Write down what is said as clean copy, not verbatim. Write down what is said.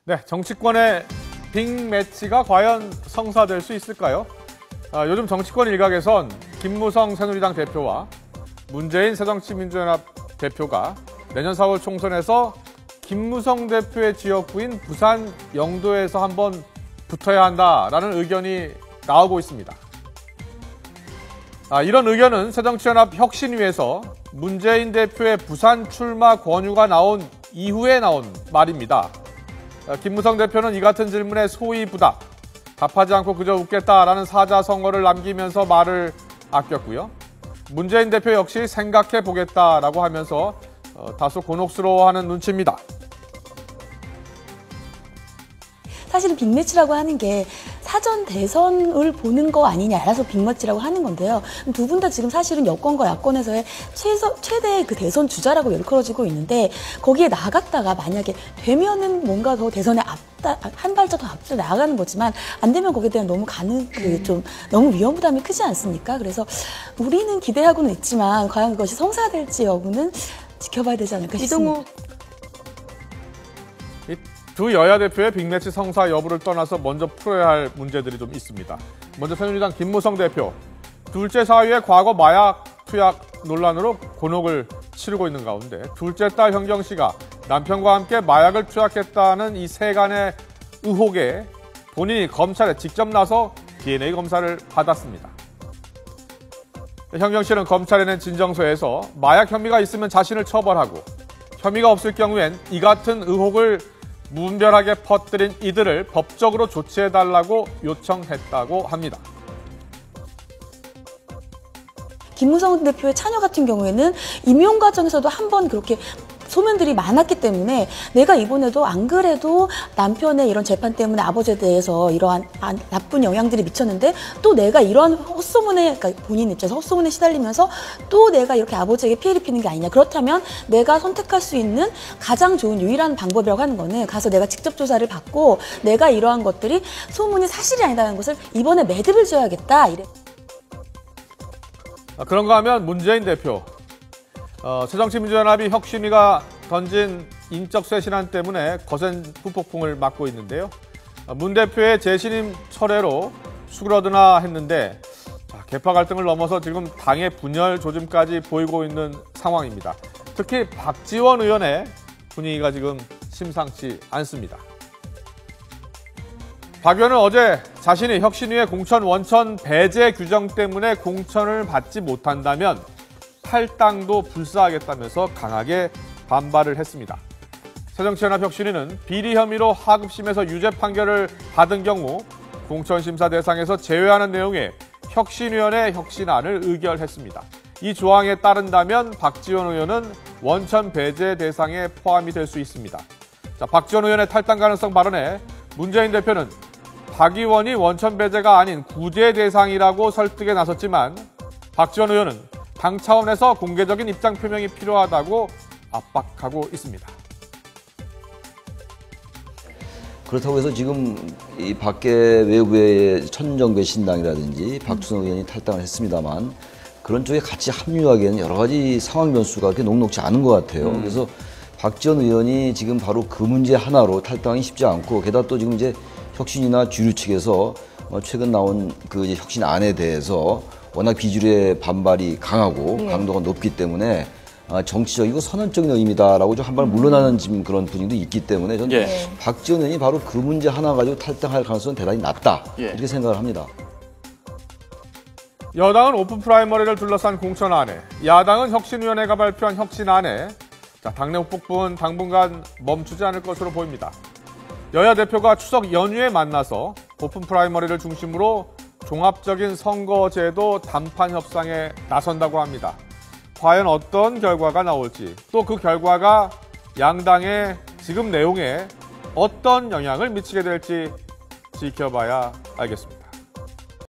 네, 정치권의 빅매치가 과연 성사될 수 있을까요? 요즘 정치권 일각에선 김무성 새누리당 대표와 문재인 새정치민주연합 대표가 내년 4월 총선에서 김무성 대표의 지역구인 부산 영도에서 한번 붙어야 한다라는 의견이 나오고 있습니다. 이런 의견은 새정치연합 혁신위에서 문재인 대표의 부산 출마 권유가 나온 이후에 나온 말입니다. 김무성 대표는 이 같은 질문에 소위 부답, 답하지 않고 그저 웃겠다라는 사자성어를 남기면서 말을 아꼈고요. 문재인 대표 역시 생각해 보겠다라고 하면서 다소 곤혹스러워하는 눈치입니다. 사실은 빅매치라고 하는 게 사전 대선을 보는 거 아니냐라서 빅매치라고 하는 건데요. 두 분 다 지금 사실은 여권과 야권에서의 최대의 그 대선 주자라고 일컬어지고 있는데 거기에 나갔다가 만약에 되면은 뭔가 더 대선에 한 발짝 더 앞서 나가는 거지만 안 되면 거기에 대한 너무 좀 너무 위험 부담이 크지 않습니까? 그래서 우리는 기대하고는 있지만 과연 그것이 성사될지 여부는 지켜봐야 되지 않을까 싶습니다. 두 여야 대표의 빅매치 성사 여부를 떠나서 먼저 풀어야 할 문제들이 좀 있습니다. 먼저 새누리당 김무성 대표, 둘째 사위의 과거 마약 투약 논란으로 곤혹을 치르고 있는 가운데 둘째 딸 현경 씨가 남편과 함께 마약을 투약했다는 이 세간의 의혹에 본인이 검찰에 직접 나서 DNA 검사를 받았습니다. 현경 씨는 검찰에 낸 진정서에서 마약 혐의가 있으면 자신을 처벌하고 혐의가 없을 경우엔 이 같은 의혹을 무분별하게 퍼뜨린 이들을 법적으로 조치해달라고 요청했다고 합니다. 김무성 대표의 차녀 같은 경우에는 임용 과정에서도 한 번 그렇게 소문들이 많았기 때문에 내가 이번에도 안 그래도 남편의 이런 재판 때문에 아버지에 대해서 이러한 나쁜 영향들이 미쳤는데 또 내가 이러한 헛소문에, 그러니까 본인 입장에서 헛소문에 시달리면서 또 내가 이렇게 아버지에게 피해를 입히는 게 아니냐. 그렇다면 내가 선택할 수 있는 가장 좋은 유일한 방법이라고 하는 거는 가서 내가 직접 조사를 받고 내가 이러한 것들이 소문이 사실이 아니다는 것을 이번에 매듭을 지어야겠다. 이래. 그런가 하면 문재인 대표, 새정치민주연합이 혁신위가 던진 인적 쇄신안 때문에 거센 후폭풍을 맞고 있는데요. 문 대표의 재신임 철회로 수그러드나 했는데 계파 갈등을 넘어서 지금 당의 분열 조짐까지 보이고 있는 상황입니다. 특히 박지원 의원의 분위기가 지금 심상치 않습니다. 박 의원은 어제 자신이 혁신위의 공천 원천 배제 규정 때문에 공천을 받지 못한다면 탈당도 불사하겠다면서 강하게 반발을 했습니다. 새정치연합 혁신위는 비리 혐의로 하급심에서 유죄 판결을 받은 경우 공천심사 대상에서 제외하는 내용의 혁신위원회 혁신안을 의결했습니다. 이 조항에 따른다면 박지원 의원은 원천 배제 대상에 포함이 될 수 있습니다. 박지원 의원의 탈당 가능성 발언에 문재인 대표는 박 의원이 원천 배제가 아닌 구제 대상이라고 설득에 나섰지만 박지원 의원은 당 차원에서 공개적인 입장 표명이 필요하다고 압박하고 있습니다. 그렇다고 해서 지금 이 밖에 외부의 천정배신당이라든지 박주선 의원이 탈당을 했습니다만 그런 쪽에 같이 합류하기에는 여러 가지 상황 변수가 그렇게 녹록지 않은 것 같아요. 그래서 박지원 의원이 지금 바로 그 문제 하나로 탈당이 쉽지 않고 게다가 또 지금 이제 혁신이나 주류 측에서 최근 나온 그 이제 혁신안에 대해서 워낙 비주류의 반발이 강하고 강도가 높기 때문에 정치적이고 선언적인 의미다라고 좀 한 발 물러나는 지금 그런 분위기도 있기 때문에 저는 박지원 의원이 바로 그 문제 하나 가지고 탈당할 가능성은 대단히 낮다 이렇게 생각을 합니다. 여당은 오픈 프라이머리를 둘러싼 공천안에, 야당은 혁신위원회가 발표한 혁신안에 당내 후폭풍은 당분간 멈추지 않을 것으로 보입니다. 여야 대표가 추석 연휴에 만나서 오픈 프라이머리를 중심으로 종합적인 선거제도 담판 협상에 나선다고 합니다. 과연 어떤 결과가 나올지, 또 그 결과가 양당의 지금 내용에 어떤 영향을 미치게 될지 지켜봐야 알겠습니다.